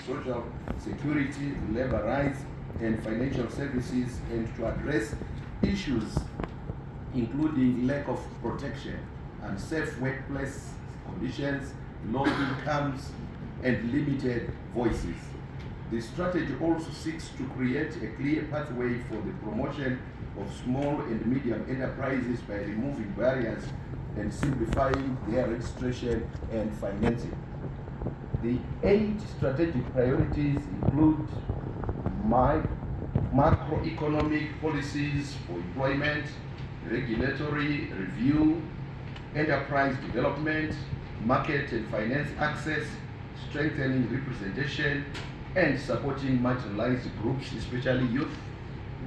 social security, labor rights, and financial services, and to address issues including lack of protection, unsafe workplace conditions, low incomes, and limited voices. The strategy also seeks to create a clear pathway for the promotion of small and medium enterprises by removing barriers and simplifying their registration and financing. The 8 strategic priorities include macroeconomic policies for employment, regulatory review, enterprise development, market and finance access, strengthening representation, and supporting marginalized groups, especially youth,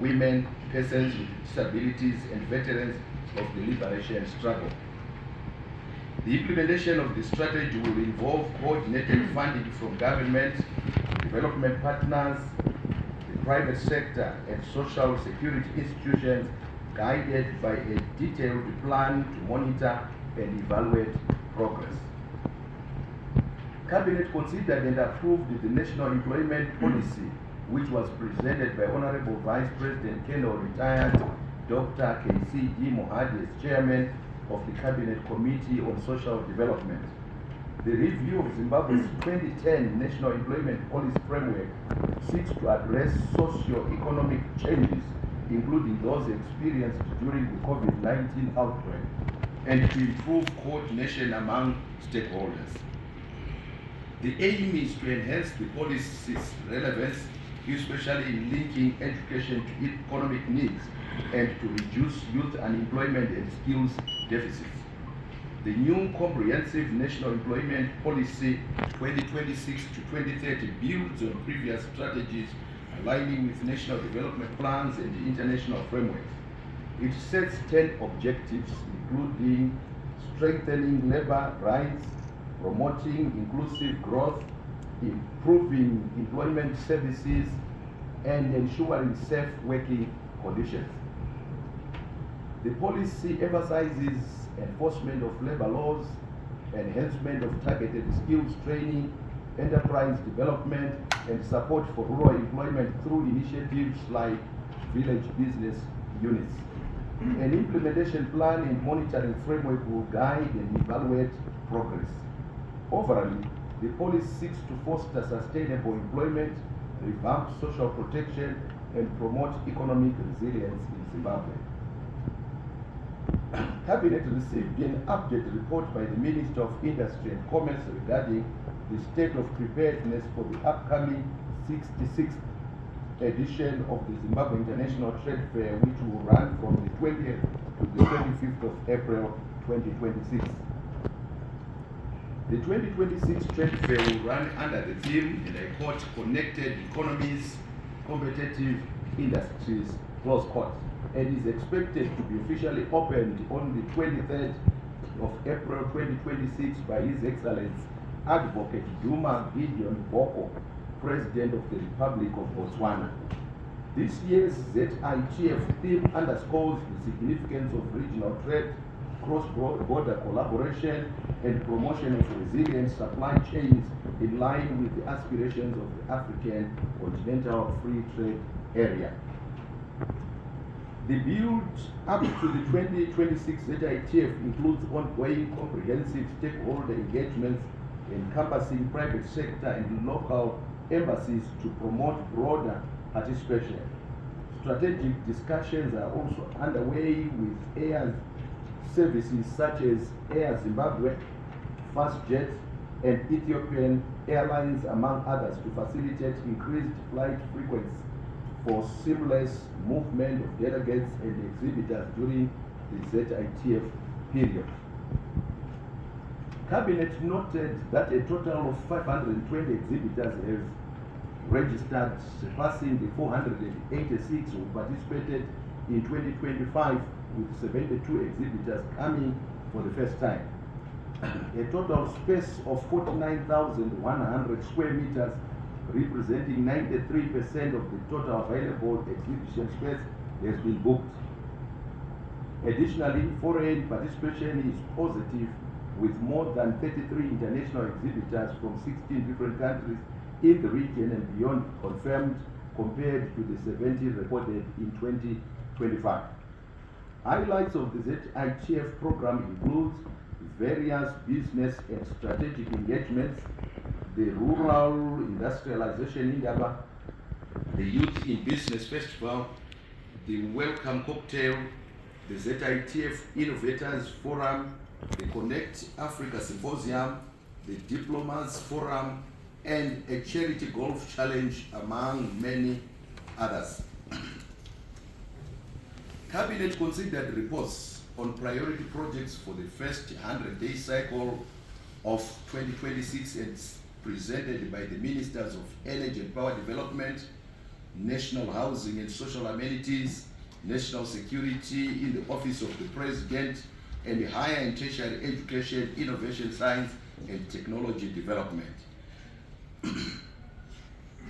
women, persons with disabilities, and veterans of the liberation struggle. The implementation of the strategy will involve coordinated funding from government, development partners, the private sector, and social security institutions, guided by a detailed plan to monitor and evaluate progress. Cabinet considered and approved the National Employment Policy, which was presented by Honorable Vice President Keno retired Dr. KCD Mohadi as Chairman of the Cabinet Committee on Social Development. The review of Zimbabwe's 2010 National Employment Policy Framework seeks to address socio-economic changes, including those experienced during the COVID-19 outbreak, and to improve coordination among stakeholders. The aim is to enhance the policy's relevance, especially in linking education to economic needs, and to reduce youth unemployment and skills deficits. The new Comprehensive National Employment Policy 2026 to 2030 builds on previous strategies, aligning with national development plans and international frameworks. It sets 10 objectives, including strengthening labor rights, promoting inclusive growth, improving employment services, and ensuring safe working conditions. The policy emphasizes enforcement of labor laws, enhancement of targeted skills training, enterprise development, and support for rural employment through initiatives like village business units. An implementation plan and monitoring framework will guide and evaluate progress. Overall, the policy seeks to foster sustainable employment, revamp social protection, and promote economic resilience in Zimbabwe. Cabinet received an update report by the Minister of Industry and Commerce regarding the state of preparedness for the upcoming 66th edition of the Zimbabwe International Trade Fair, which will run from the 20th to the 25th of April 2026. The 2026 Trade Fair will run under the theme, and I quote, Connected Economies, Competitive Industries, close quote, and is expected to be officially opened on the 23rd of April 2026 by His Excellency Advocate Duma Gideon Boko, President of the Republic of Botswana. This year's ZITF theme underscores the significance of regional trade, cross-border collaboration, and promotion of resilient supply chains in line with the aspirations of the African Continental Free Trade Area. The build up to the 2026 ZITF includes ongoing comprehensive stakeholder engagements encompassing private sector and local embassies to promote broader participation. Strategic discussions are also underway with air services such as Air Zimbabwe, FastJet, and Ethiopian Airlines, among others, to facilitate increased flight frequency for seamless movement of delegates and exhibitors during the ZITF period. Cabinet noted that a total of 520 exhibitors have registered, surpassing the 486 who participated in 2025, with 72 exhibitors coming for the first time. A total space of 49,100 square meters, representing 93% of the total available exhibition space, has been booked. Additionally, foreign participation is positive, with more than 33 international exhibitors from 16 different countries in the region and beyond confirmed compared to the 70 recorded in 2025. Highlights of the ZITF program include various business and strategic engagements, the rural industrialization in Indaba, the Youth in Business Festival, the Welcome Cocktail, the ZITF Innovators Forum, the Connect Africa Symposium, the Diplomas Forum, and a charity golf challenge, among many others. Cabinet considered reports on priority projects for the first 100-day cycle of 2026 and presented by the Ministers of Energy and Power Development, National Housing and Social Amenities, National Security in the Office of the President, and Higher and Tertiary Education, Innovation, Science and Technology Development.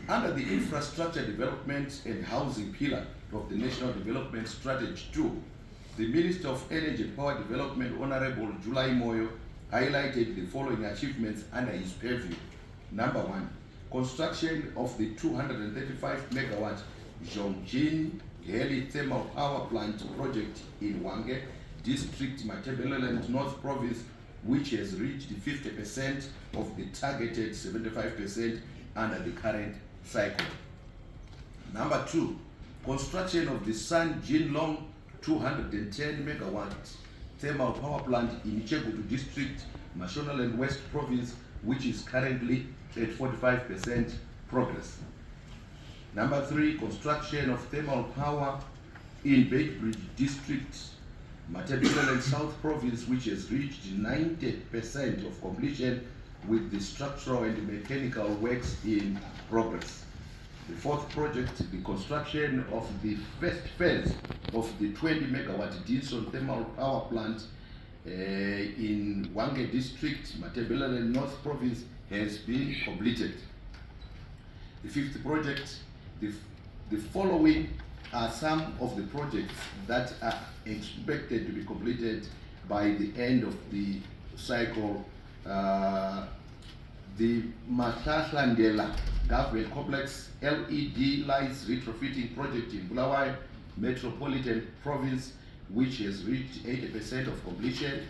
Under the Infrastructure Development and Housing pillar of the National Development Strategy 2, the Minister of Energy and Power Development, Honorable July Moyo, highlighted the following achievements under his purview. Number one, construction of the 235 megawatt Zhongjin Heli Thermal Power Plant project in Hwange District, Matabeleland North Province, which has reached 50% of the targeted 75% under the current cycle. Number two, construction of the San Jinlong 210 megawatt thermal power plant in Chegutu District, Mashonaland West Province, which is currently at 45% progress. Number three, construction of thermal power in Beitbridge District, Matabeleland South Province, which has reached 90% of completion with the structural and mechanical works in progress. The fourth project, the construction of the first phase of the 20 megawatt Dinson Thermal Power Plant in Hwange District, Matabeleland North Province, has been completed. The fifth project, the following are some of the projects that are expected to be completed by the end of the cycle. The Matahlandela Government Complex LED lights retrofitting project in Bulawayo Metropolitan Province, which has reached 80% of completion.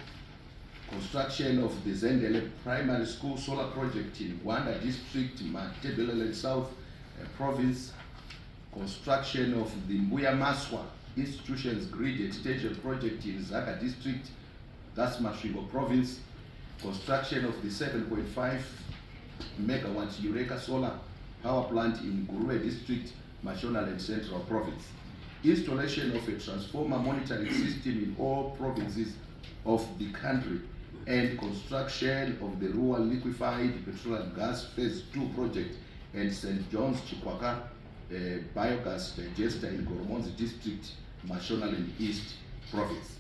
Construction of the Zendele Primary School solar project in Gwanda District, Matabeleland South Province. Construction of the Mbuya Maswa Institutions Grid Extension project in Zaka District, that's Masvingo Province. Construction of the 7.5 megawatt Eureka solar power plant in Gurue District, Mashonaland Central Province. Installation of a transformer monitoring system in all provinces of the country, and construction of the Rural Liquefied Petroleum Gas Phase 2 project and St. John's Chikwaka Biogas Digester in Goromonzi District, Mashonaland East Province.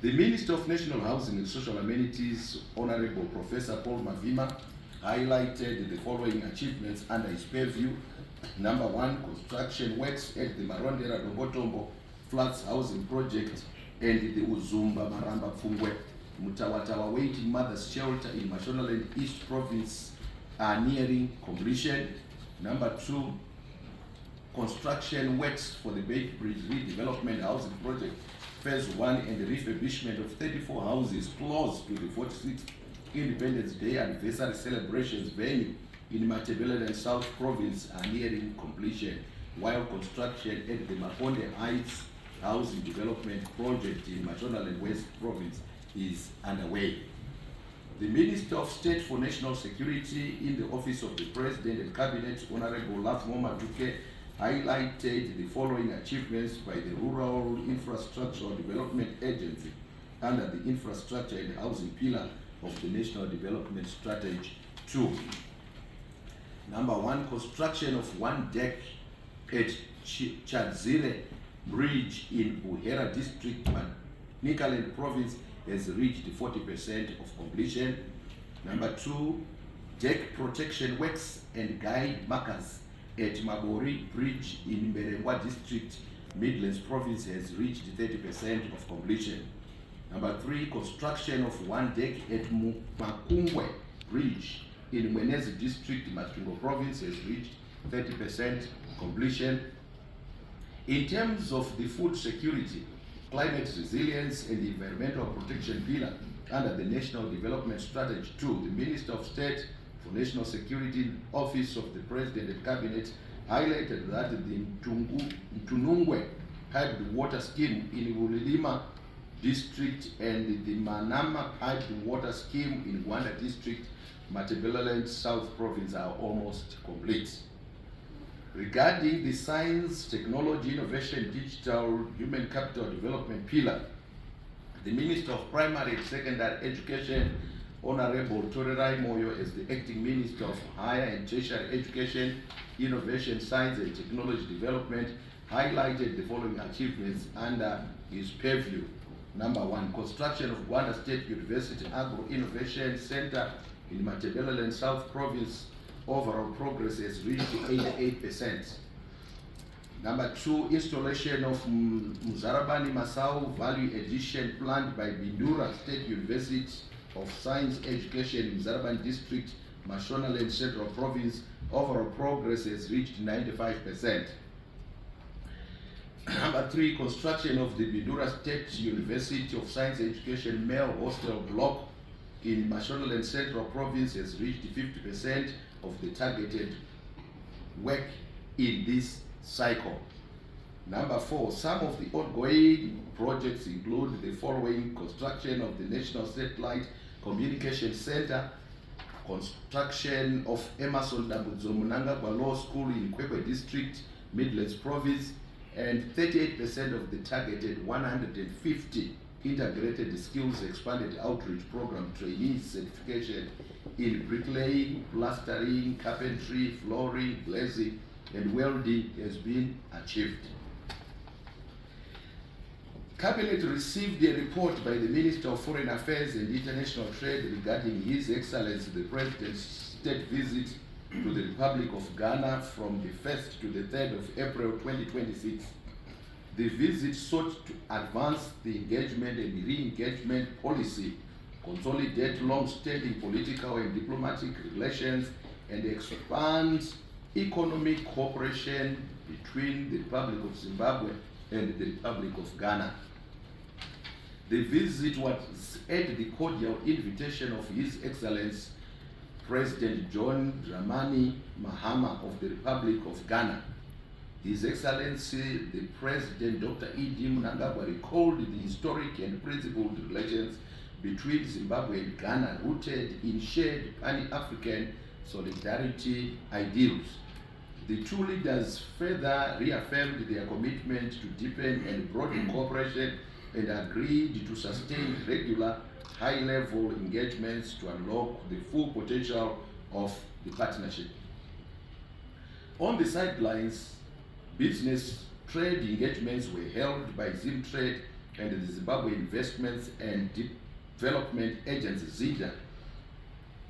The Minister of National Housing and Social Amenities, Honorable Professor Paul Mavima, highlighted the following achievements under his purview. Number one, construction works at the Marondera Dobotombo Flats Housing Project and the Uzumba Maramba Pfungwe Mutawatawa Waiting Mothers Shelter in Mashonaland East Province are nearing completion. Number two, construction works for the Beitbridge Redevelopment Housing Project Phase 1 and the refurbishment of 34 houses close to the 46th Independence Day anniversary celebrations venue in Matabeleland South Province are nearing completion, while construction at the Makonde Heights Housing Development Project in Mashonaland West Province is underway. The Minister of State for National Security in the Office of the President and Cabinet, Honorable Lathmo Maduke, highlighted the following achievements by the Rural Infrastructure Development Agency under the Infrastructure and Housing pillar of the National Development Strategy 2. Number one, construction of one deck at Chadzire Bridge in Buhera District, Nikaland Province, has reached 40% of completion. Number two, deck protection works and guide markers at Mabori Bridge in Mberengwa District, Midlands Province, has reached 30% of completion. Number three, construction of one deck at Makungwe Bridge in Mwenezi district, Masvingo province, has reached 30% completion. In terms of the food security, climate resilience and environmental protection pillar under the National Development Strategy 2, the Minister of State for National Security, Office of the President and Cabinet highlighted that the Mtunungwe piped water scheme in Bulilima district and the Manama piped water scheme in Gwanda district, Matabeleland South province are almost complete. Regarding the science, technology, innovation, digital, human capital development pillar, the Minister of Primary and Secondary Education, Honorable Torerai Moyo, as the Acting Minister of Higher and Tertiary Education, Innovation, Science and Technology Development, highlighted the following achievements under his purview. Number 1, construction of Gwanda State University Agro Innovation Center in Matabeleland South Province. Overall progress has reached 88%. Number 2, installation of Mzarabani Masau Value Addition plant by Bindura State University of Science Education in Mzarabani District, Mashonaland Central Province. Overall progress has reached 95%. Number 3, construction of the Bindura State University of Science Education male hostel block in Mashonaland Central Province has reached 50% of the targeted work in this cycle. Number 4, some of the ongoing projects include the following: construction of the National Satellite Communication Center, construction of Emerson Dambudzo Mnangagwa Law School in Kwekwe District, Midlands Province, and 38% of the targeted 150 integrated skills expanded outreach program trainees certification in bricklaying, plastering, carpentry, flooring, glazing, and welding has been achieved. Cabinet received a report by the Minister of Foreign Affairs and International Trade regarding His Excellency the President's state visit to the Republic of Ghana from the 1st to the 3rd of April 2026. The visit sought to advance the engagement and re-engagement policy, consolidate long-standing political and diplomatic relations, and expand economic cooperation between the Republic of Zimbabwe and the Republic of Ghana. The visit was at the cordial invitation of His Excellency President John Dramani Mahama of the Republic of Ghana. His Excellency the President Dr. E.D. Mnangagwa recalled the historic and principled relations between Zimbabwe and Ghana rooted in shared Pan-African solidarity ideals. The two leaders further reaffirmed their commitment to deepen and broaden cooperation and agreed to sustain regular high-level engagements to unlock the full potential of the partnership. On the sidelines, business trade engagements were held by Zimtrade and the Zimbabwe Investments and Development Agency, ZIDA.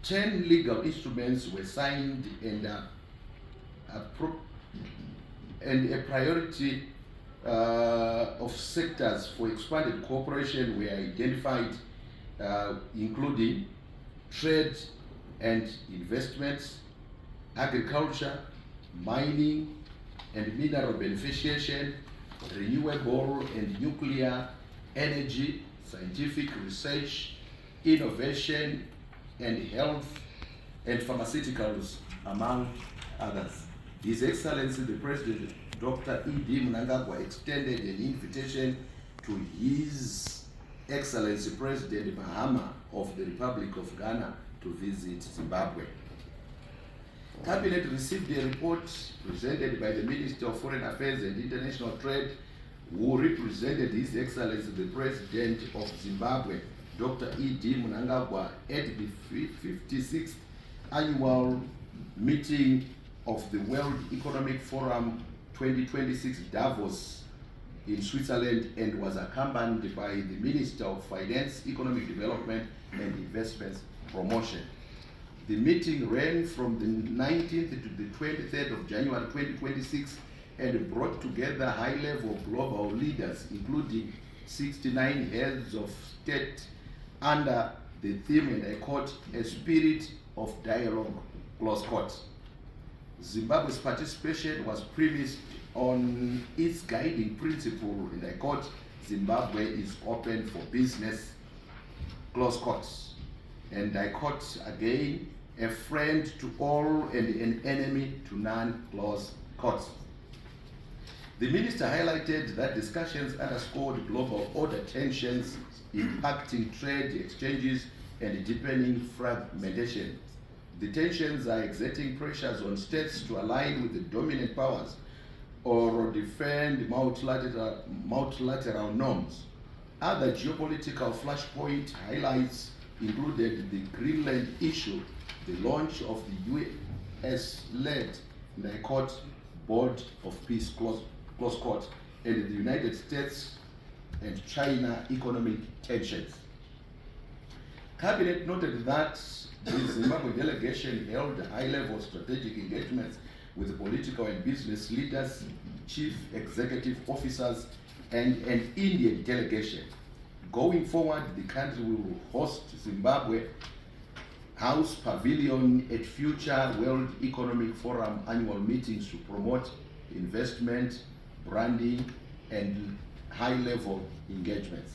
10 legal instruments were signed and a priority of sectors for expanded cooperation were identified, including trade and investments, agriculture, mining and mineral beneficiation, renewable and nuclear energy, scientific research, innovation, and health and pharmaceuticals, among others. His Excellency the President Dr. E.D. Mnangagwa extended an invitation to His Excellency President Mahama of the Republic of Ghana to visit Zimbabwe. Cabinet received a report presented by the Minister of Foreign Affairs and International Trade, who represented His Excellency the President of Zimbabwe, Dr. E.D. Mnangagwa, at the 56th annual meeting of the World Economic Forum 2026 Davos in Switzerland, and was accompanied by the Minister of Finance, Economic Development and Investments Promotion. The meeting ran from the 19th to the 23rd of January 2026 and brought together high-level global leaders, including 69 heads of state, under the theme, and I quote, "A spirit of dialogue, close quote. Zimbabwe's participation was premised on its guiding principle, and I quote, Zimbabwe is open for business, close quotes. And I quote again, a friend to all and an enemy to none, close quotes. The minister highlighted that discussions underscored global order tensions impacting trade exchanges and deepening fragmentation. The tensions are exerting pressures on states to align with the dominant powers or defend multilateral norms. Other geopolitical flashpoint highlights included the Greenland issue, the launch of the US-led, and I quote, Board of Peace, close quote, and the United States and China economic tensions. Cabinet noted that the Zimbabwe delegation held high-level strategic engagements with political and business leaders, chief executive officers, and an Indian delegation. Going forward, the country will host Zimbabwe House Pavilion at future World Economic Forum annual meetings to promote investment, branding, and high-level engagements.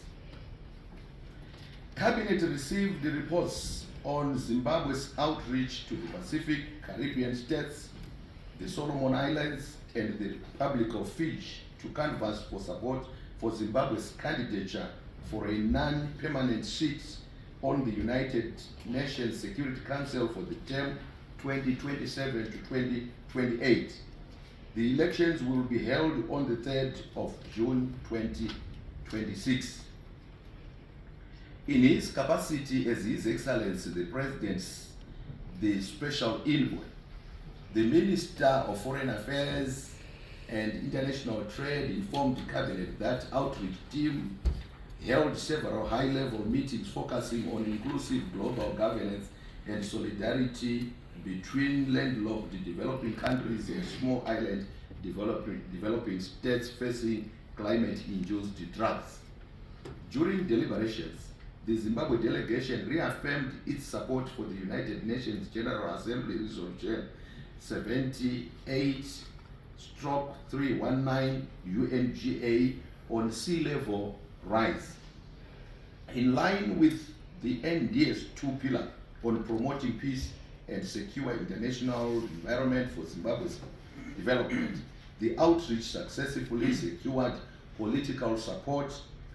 Cabinet received the reports on Zimbabwe's outreach to the Pacific, Caribbean states, the Solomon Islands, and the Republic of Fiji to canvass for support for Zimbabwe's candidature for a non-permanent seat on the United Nations Security Council for the term 2027 to 2028. The elections will be held on the 3rd of June 2026. In his capacity as His Excellency the President's the Special Envoy, the Minister of Foreign Affairs and International Trade informed the Cabinet that outreach team held several high-level meetings focusing on inclusive global governance and solidarity between landlocked developing countries and small island developing states facing climate-induced droughts. During deliberations, the Zimbabwe delegation reaffirmed its support for the United Nations General Assembly Resolution 78/319 UNGA on sea level rise. In line with the NDS 2 pillar on promoting peace and secure international environment for Zimbabwe's development, the outreach successfully secured political support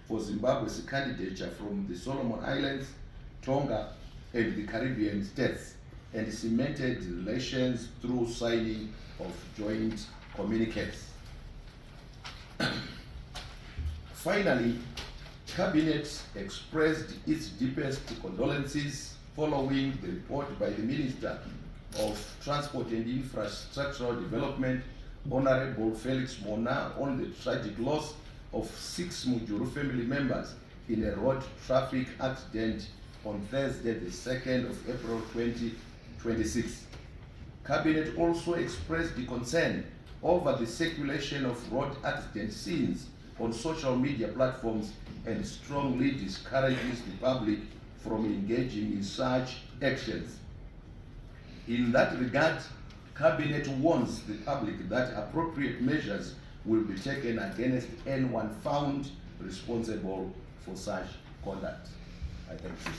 for Zimbabwe's candidature from the Solomon Islands, Tonga, and the Caribbean states, and cemented relations through signing of joint communiques. Finally, Cabinet expressed its deepest condolences following the report by the Minister of Transport and Infrastructural Development, Honorable Felix Mona, on the tragic loss of 6 Mujuru family members in a road traffic accident on Thursday, the 2nd of April 2026. Cabinet also expressed the concern over the circulation of road accident scenes on social media platforms and strongly discourages the public from engaging in such actions. In that regard, Cabinet warns the public that appropriate measures will be taken against anyone found responsible for such conduct. I thank you.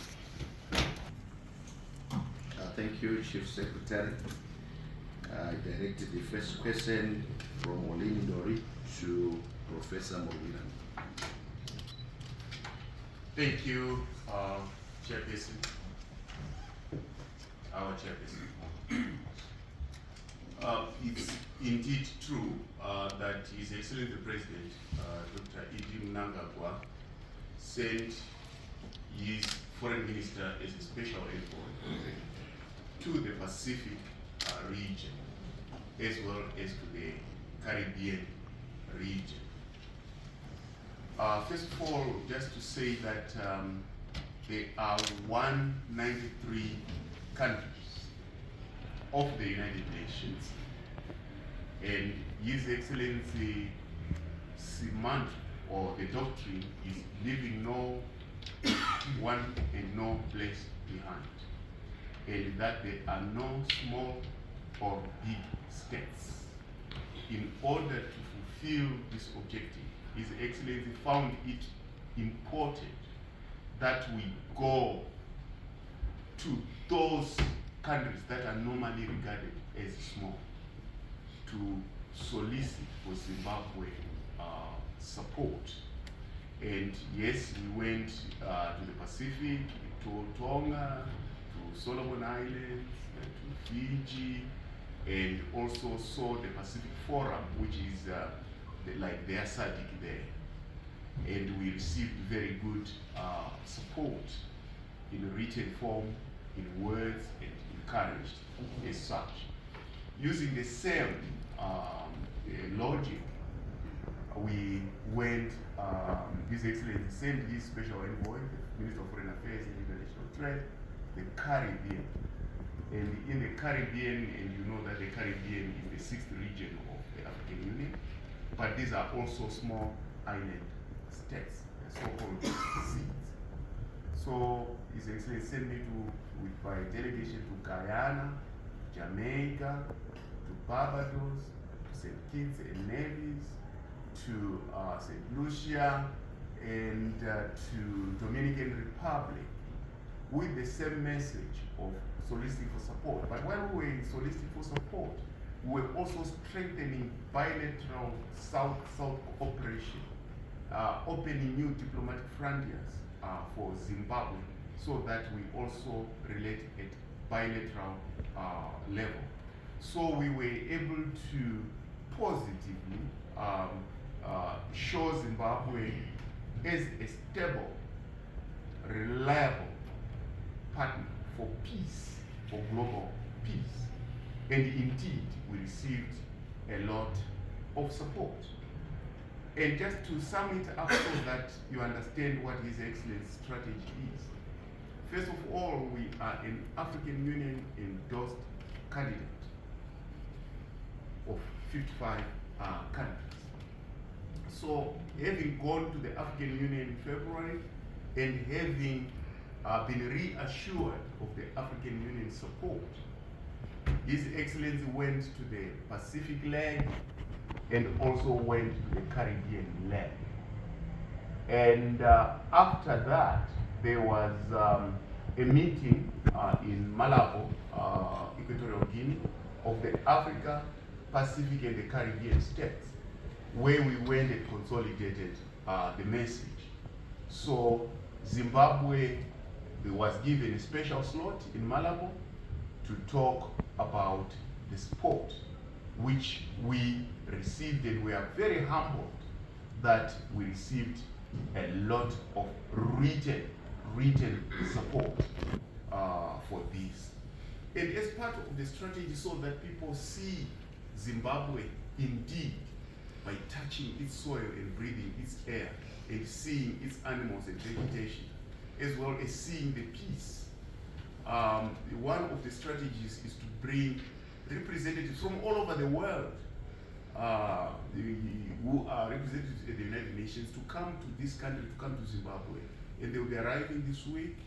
Thank you, Chief Secretary. I directed the first question from Olin Dori to Professor Morwina. Thank you, Chairperson. Our Chairperson. It's indeed true that His Excellency the President, Dr. Idi Mnangagwa, sent his Foreign Minister as a special envoy to the Pacific region, as well as to the Caribbean region. First of all, just to say that there are 193 countries of the United Nations, and His Excellency Simant, or the doctrine, is leaving no one and no place behind. and that there are no small or big states. In order to fulfill this objective, His Excellency found it important that we go to those countries that are normally regarded as small to solicit for Zimbabwe support. And yes, we went to the Pacific, to Tonga, to Solomon Islands, to Fiji, and also saw the Pacific Forum, which is like their SADC there. And we received very good support in written form, in words, and encouraged as such. Using the same logic, we went, His Excellency sent his special envoy, the Minister of Foreign Affairs and International Trade, the Caribbean. And in the Caribbean, and you know that the Caribbean is the sixth region of the African Union, but these are also small island states, the so-called seas. So His Excellency sent me with my delegation to Guyana, Jamaica, to Barbados, to St. Kitts and Nevis, to St. Lucia, and to Dominican Republic, with the same message of soliciting for support. But while we were soliciting for support, we were also strengthening bilateral South-South cooperation, opening new diplomatic frontiers for Zimbabwe, so that we also relate at bilateral level. So we were able to positively show Zimbabwe as a stable, reliable partner for peace, for global peace. And indeed, we received a lot of support. And just to sum it up so that you understand what His Excellency's strategy is. First of all, we are an African Union endorsed candidate of 55 countries. So having gone to the African Union in February and having been reassured of the African Union support, His Excellency went to the Pacific leg and also went to the Caribbean leg. And after that, there was a meeting in Malabo, Equatorial Guinea, of the Africa, Pacific, and the Caribbean states, where we went and consolidated the message. So Zimbabwe was given a special slot in Malabo to talk about the support, which we received, and we are very humbled that we received a lot of written support for this. And as part of the strategy, so that people see Zimbabwe indeed by touching its soil and breathing its air and seeing its animals and vegetation, as well as seeing the peace. One of the strategies is to bring representatives from all over the world who are represented at the United Nations to come to this country, to come to Zimbabwe. And they will be arriving this week.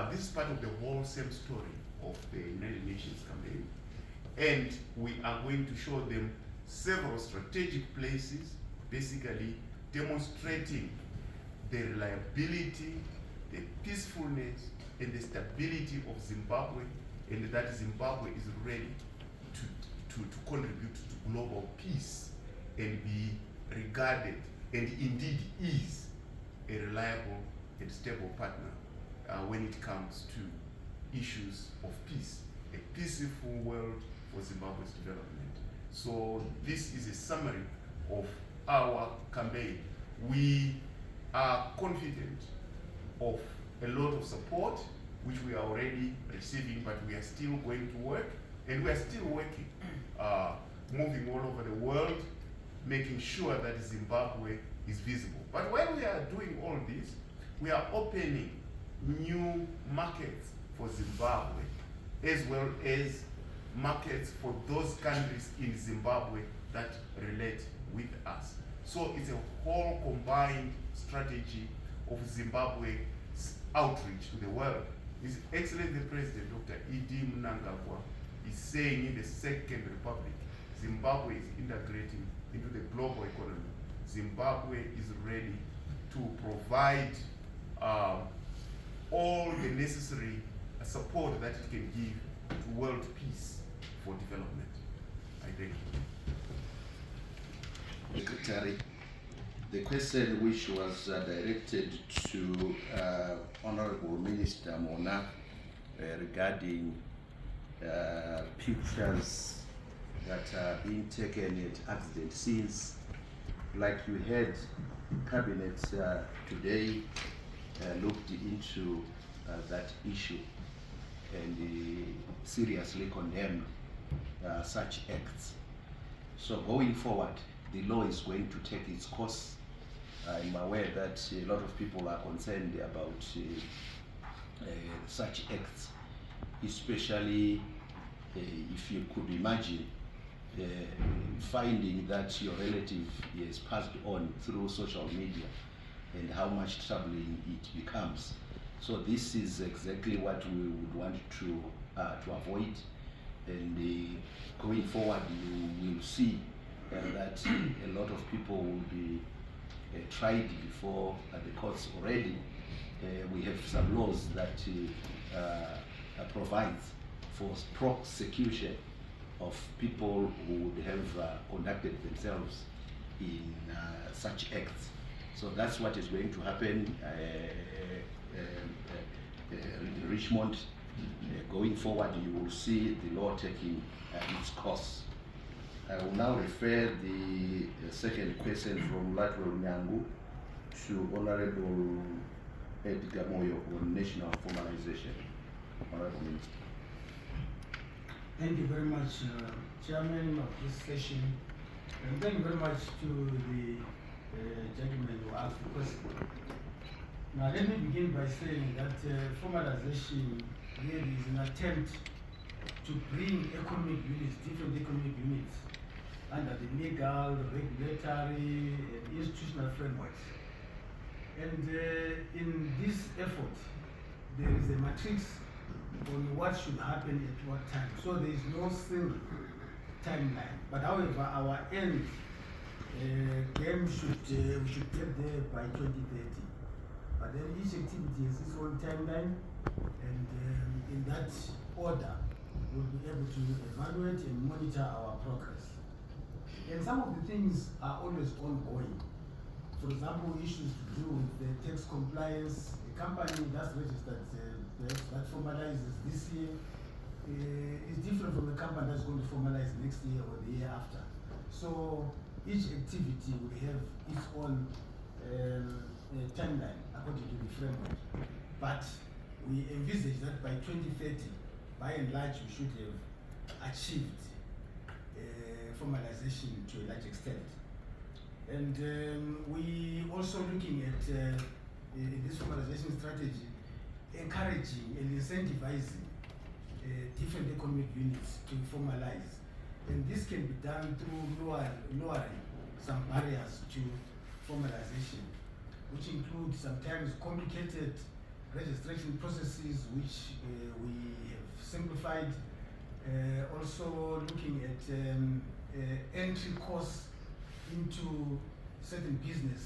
This is part of the whole same story of the United Nations campaign. And we are going to show them several strategic places, basically demonstrating the reliability, the peacefulness, and the stability of Zimbabwe, and that Zimbabwe is ready to contribute to global peace and be regarded, and indeed is, a reliable and stable partner when it comes to issues of peace, a peaceful world for Zimbabwe's development. So this is a summary of our campaign. We are confident of a lot of support, which we are already receiving, but we are still going to work, and we are still working, moving all over the world, making sure that Zimbabwe is visible. But while we are doing all this, we are opening new markets for Zimbabwe, as well as markets for those countries in Zimbabwe that relate with us. So it's a whole combined strategy of Zimbabwe's outreach to the world, His Excellency the President, Dr. E.D. Mnangagwa, is saying in the Second Republic, Zimbabwe is integrating into the global economy. Zimbabwe is ready to provide all the necessary support that it can give to world peace for development. I thank you. Secretary, the question which was directed to Honorable Minister Mona regarding pictures that are being taken at accident scenes, like you heard, Cabinet today looked into that issue and seriously condemned such acts. So going forward, the law is going to take its course. I'm aware that a lot of people are concerned about such acts, especially if you could imagine finding that your relative is passed on through social media and how much troubling it becomes. So this is exactly what we would want to avoid, and going forward you will see that a lot of people will be tried before the courts already. We have some laws that provide for prosecution of people who would have conducted themselves in such acts. So that's what is going to happen in Richmond. Going forward, you will see the law taking its course. I will now refer the second question from Latwell Nyangu to Honorable Edgar Moyo on national formalization. Honorable Minister. Thank you very much, Chairman of this session, and thank you very much to the gentleman who asked the question. Now, let me begin by saying that formalization really is an attempt to bring economic units, different economic units, under the legal, regulatory, and institutional frameworks. And in this effort, there is a matrix on what should happen at what time. So there is no single timeline. But however, our end game we should get there by 2030. But then each activity has its own timeline, and in that order, we'll be able to evaluate and monitor our progress. And some of the things are always ongoing. For example, issues to do with the tax compliance. A company that's registered that formalizes this year is different from the company that's going to formalize next year or the year after. So each activity will have its own timeline according to the framework. But we envisage that by 2030, by and large, we should have achieved formalization to a large extent. And we also looking at in this formalization strategy, encouraging and incentivizing different economic units to formalize. And this can be done through lowering some barriers to formalization, which include sometimes complicated registration processes, which we have simplified. Also looking at entry costs into certain business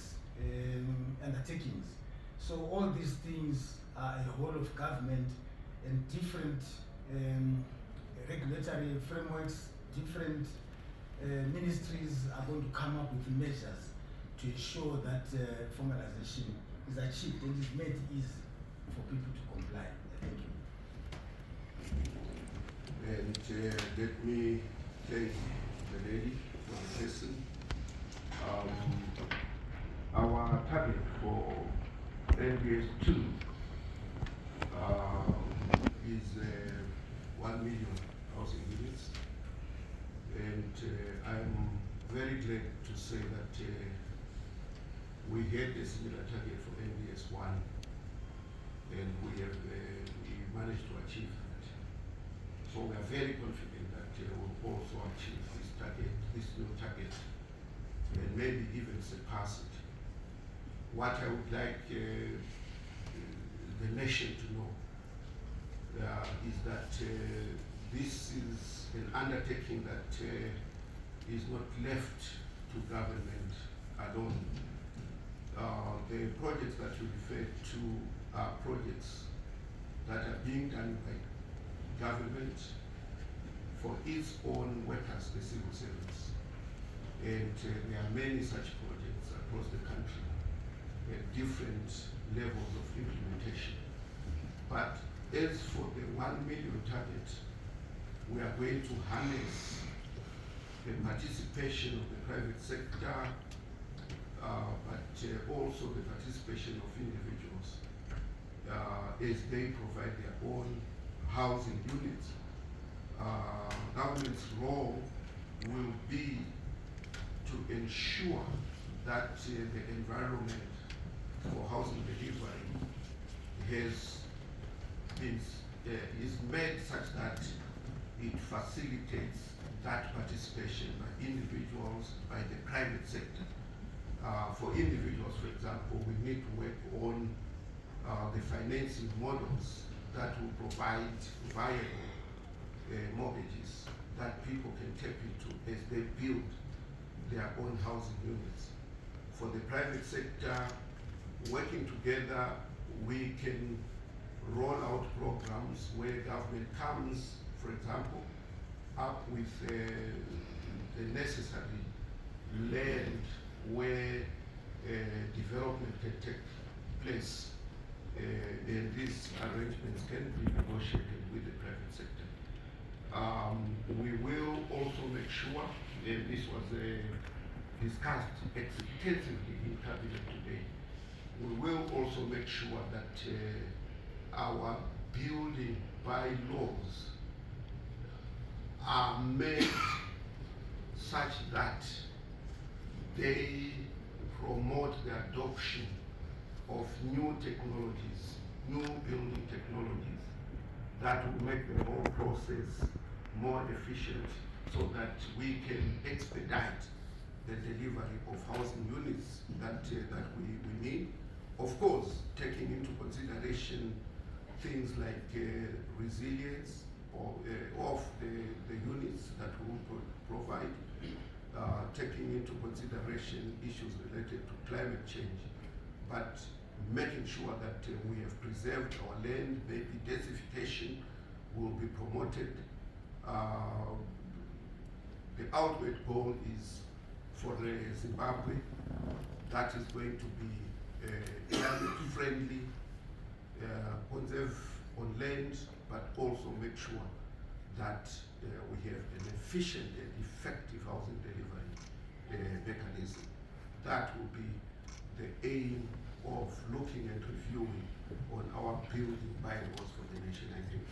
undertakings. So all these things are a whole of government and different regulatory frameworks, different ministries are going to come up with measures to ensure that formalization is achieved and is made easy for people to comply. Thank you. And let me thank the lady for the question. Our target for NBS 2 is 1 million housing units, and I'm very glad to say that we had a similar target for NBS 1, and we managed to achieve that. So we are very confident that we'll also achieve this target, this new target, and maybe even surpass it. What I would like the nation to know is that this is an undertaking that is not left to government alone. The projects that you referred to are projects that are being done by government for its own workers, the civil servants. And there are many such projects across the country at different levels of implementation. But as for the 1 million target, we are going to harness the participation of the private sector, but also the participation of individuals as they provide their own housing units. Government's role will be to ensure that the environment for housing delivery is made such that it facilitates that participation by individuals, by the private sector. For individuals, for example, we need to work on the financing models that will provide viable mortgages that people can tap into as they build their own housing units. For the private sector, working together, we can roll out programs where government comes, for example, up with the necessary land where development can take place, and these arrangements can be negotiated with the private sector. We will also make sure, and this was discussed extensively in Cabinet today, we will also make sure that our building bylaws are made such that they promote the adoption of new technologies, new building technologies that will make the whole process more efficient so that we can expedite the delivery of housing units that we need. Of course, taking into consideration things like resilience of the units that we will provide, taking into consideration issues related to climate change, but making sure that we have preserved our land, maybe desertification will be promoted. The ultimate goal is for Zimbabwe, that is going to be climate friendly, conserve on land, but also make sure that we have an efficient and effective housing delivery mechanism. That will be the aim of looking and reviewing on our building bylaws for the nation, I think.